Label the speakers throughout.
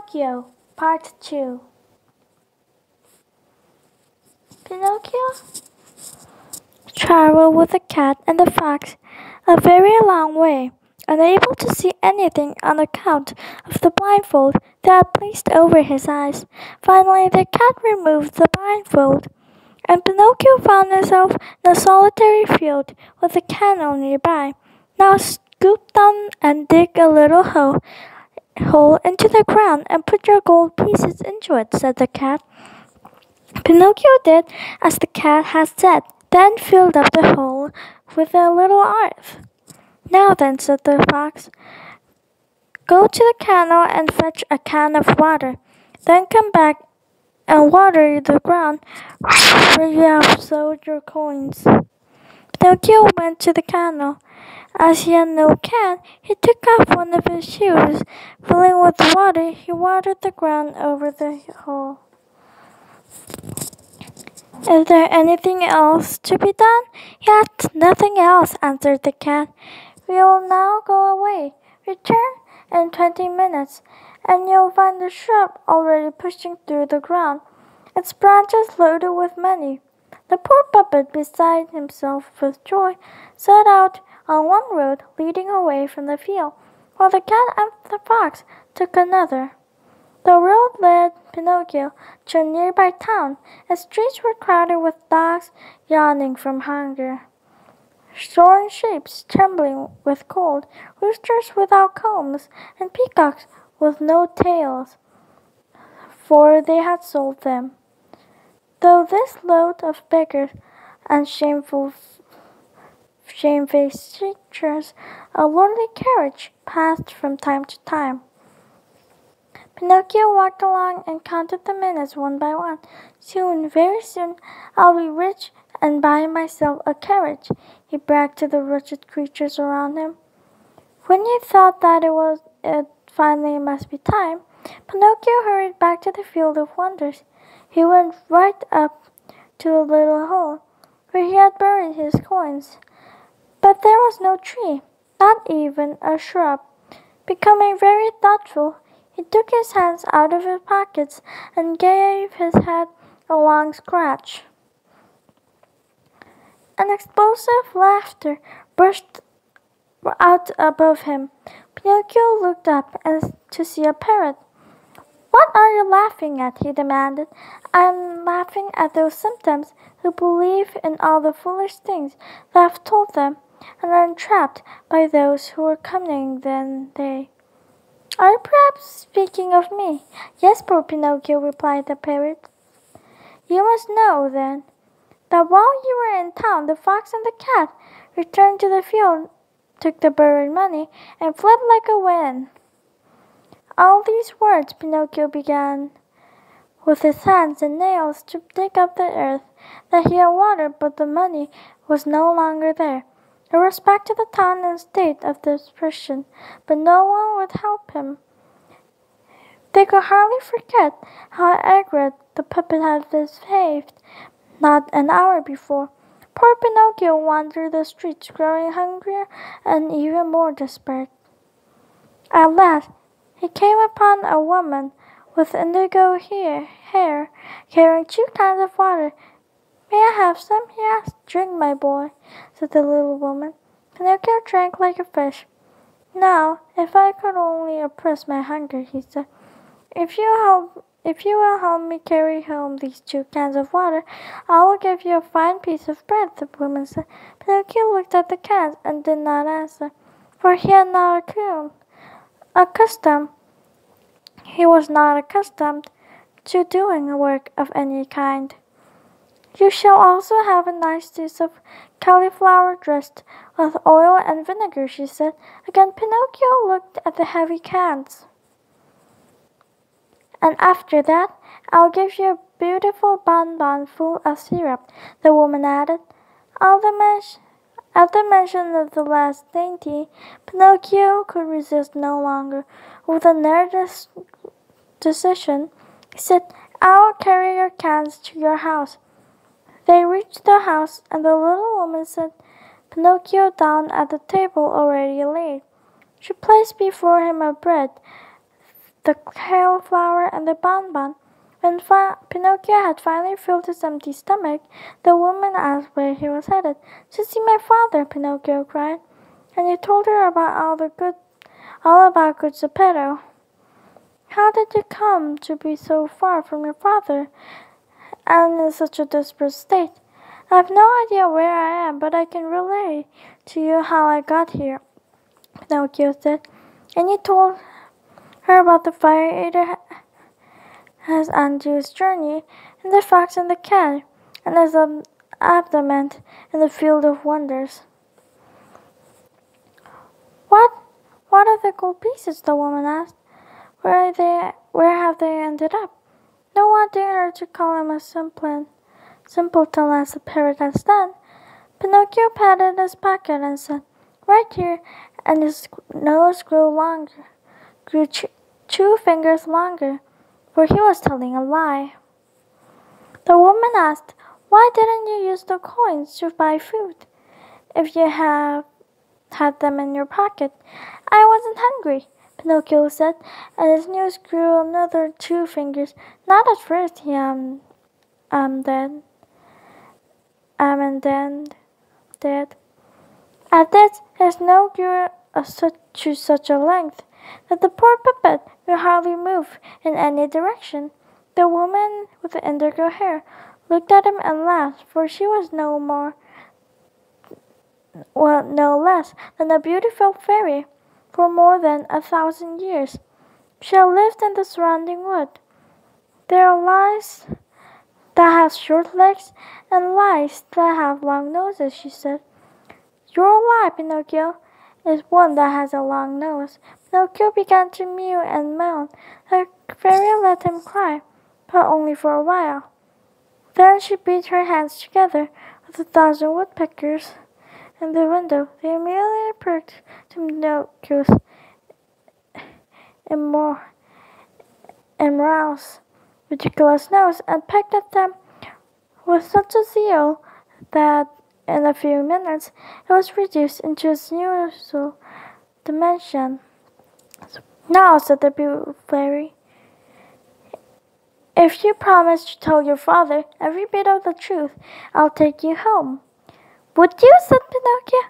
Speaker 1: Pinocchio, Part 2. Pinocchio traveled with the cat and the fox a very long way, unable to see anything on account of the blindfold they had placed over his eyes. Finally, the cat removed the blindfold, and Pinocchio found himself in a solitary field with a candle nearby. Now scoop down and dig a little hole into the ground and put your gold pieces into it, said the cat. Pinocchio did as the cat had said, then filled up the hole with a little earth. Now then, said the fox, go to the canal and fetch a can of water. Then come back and water the ground where you have sowed your coins. Pinocchio went to the canal. As he had no can, he took off one of his shoes. Filling with water, he watered the ground over the hole. Is there anything else to be done? Yet nothing else, answered the cat. We will now go away. Return in 20 minutes, and you'll find the shrub already pushing through the ground, its branches loaded with money. The poor puppet, beside himself with joy, set out on one road leading away from the field, while the cat and the fox took another. The road led Pinocchio to a nearby town. Its streets were crowded with dogs yawning from hunger, shorn sheep trembling with cold, roosters without combs, and peacocks with no tails, for they had sold them. Though this load of beggars and shamefaced creatures, a lordly carriage passed from time to time. Pinocchio walked along and counted the minutes one by one. Soon, very soon, I'll be rich and buy myself a carriage, he bragged to the wretched creatures around him. When he thought that it finally must be time, Pinocchio hurried back to the field of wonders. He went right up to the little hole where he had buried his coins. But there was no tree, not even a shrub. Becoming very thoughtful, he took his hands out of his pockets and gave his head a long scratch. An explosive laughter burst out above him. Pinocchio looked up to see a parrot. What are you laughing at? He demanded. I am laughing at those symptoms who believe in all the foolish things that I have told them, and are entrapped by those who are cunning than they. Are you perhaps speaking of me? Yes, poor Pinocchio, replied the parrot. You must know, then, that while you were in town, the fox and the cat returned to the field, took the buried money, and fled like a wind. All these words Pinocchio began with his hands and nails to dig up the earth that he had watered, but the money was no longer there. He rushed back to the town in a state of depression, but no one would help him. They could hardly forget how angry the puppet had behaved not an hour before. Poor Pinocchio wandered the streets, growing hungrier and even more desperate. At last, he came upon a woman with indigo hair, carrying 2 cans of water. May I have some? He asked. Drink, my boy, said the little woman. Pinocchio drank like a fish. Now, if I could only oppress my hunger, he said. If you will help me carry home these 2 cans of water, I will give you a fine piece of bread, the woman said. Pinocchio looked at the cans and did not answer, for he was not accustomed to doing work of any kind. You shall also have a nice dish of cauliflower dressed with oil and vinegar, she said. Again Pinocchio looked at the heavy cans. And after that, I'll give you a beautiful bonbon full of syrup, the woman added. At the mention of the last dainty, Pinocchio could resist no longer. With a nervous decision, he said, I will carry your cans to your house. They reached the house, and the little woman set Pinocchio down at the table already laid. She placed before him a bread the cauliflower and the bonbon. When Pinocchio had finally filled his empty stomach, the woman asked where he was headed. To see my father, Pinocchio cried, and he told her all about good Geppetto. How did you come to be so far from your father and in such a desperate state? I have no idea where I am, but I can relay to you how I got here, Pinocchio said, and he told her about the fire eater his Andrew's journey, and the fox and the cat, and his abdomen in the field of wonders. What are the gold pieces? The woman asked. Where have they ended up? No wanting her to call him a simpleton as the parrot has done, Pinocchio patted his pocket and said, right here, and his nose grew 2 fingers longer, for he was telling a lie. The woman asked, why didn't you use the coins to buy food if you had them in your pocket? I wasn't hungry, Pinocchio said, and his nose grew another 2 fingers. Not at first, he did. At this, his nose grew to such a length that the poor puppet could hardly move in any direction. The woman with the indigo hair looked at him and laughed, for she was no less than a beautiful fairy for more than 1,000 years. She had lived in the surrounding wood. There are lice that have short legs and lice that have long noses, she said. Your lie, Pinocchio, is one that has a long nose. Pinocchio began to mew and moan. The fairy let him cry, but only for a while. Then she beat her hands together with 1,000 woodpeckers in the window. They immediately pricked to Pinocchio's immorose, ridiculous nose and pecked at them with such a zeal that in a few minutes it was reduced into its usual dimension. Now, said the Blue Fairy, if you promise to tell your father every bit of the truth, I'll take you home. Would you? Said Pinocchio.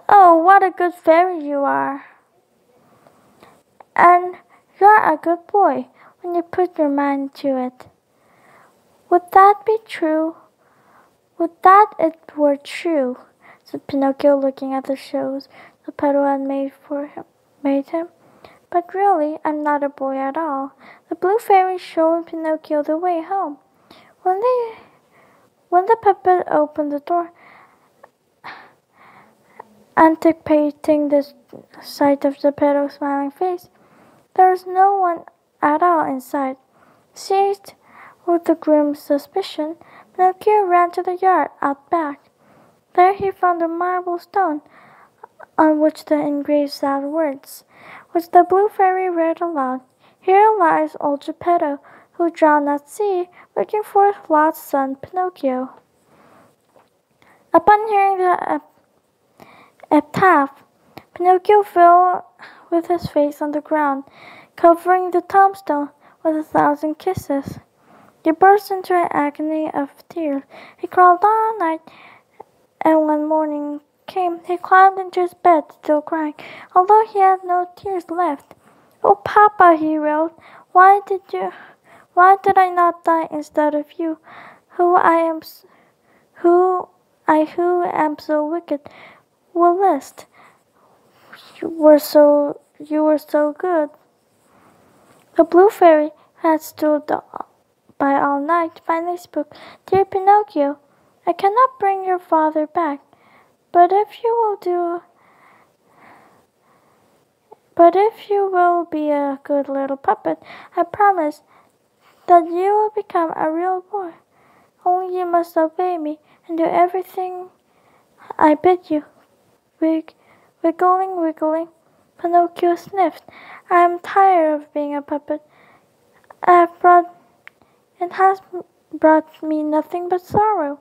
Speaker 1: Oh, what a good fairy you are. And you're a good boy when you put your mind to it. Would that be true? Would that it were true, said Pinocchio, looking at the shows Geppetto had made him. But really, I'm not a boy at all. The Blue Fairy showed Pinocchio the way home. When the puppet opened the door, anticipating the sight of Geppetto's smiling face, there was no one at all inside. Seized with a grim suspicion, Pinocchio ran to the yard out back. There he found a marble stone on which the engraved sad words, which the Blue Fairy read aloud. Here lies old Geppetto, who drowned at sea, looking for his lost son Pinocchio. Upon hearing the epitaph, Pinocchio fell with his face on the ground, covering the tombstone with 1,000 kisses. He burst into an agony of tears. He crawled all night, and when morning came, he climbed into his bed, still crying, although he had no tears left. Oh, Papa, he wailed, why did I not die instead of you, who am so wicked? Whilst you were so good. The Blue Fairy, who had stood by all night, finally spoke. Dear Pinocchio, I cannot bring your father back, but if you will be a good little puppet, I promise that you will become a real boy. Only you must obey me and do everything I bid you. Wiggling, Pinocchio sniffed. I am tired of being a puppet. It has brought me nothing but sorrow.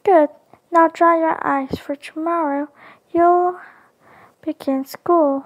Speaker 1: Good. Now dry your eyes, for tomorrow you'll begin school.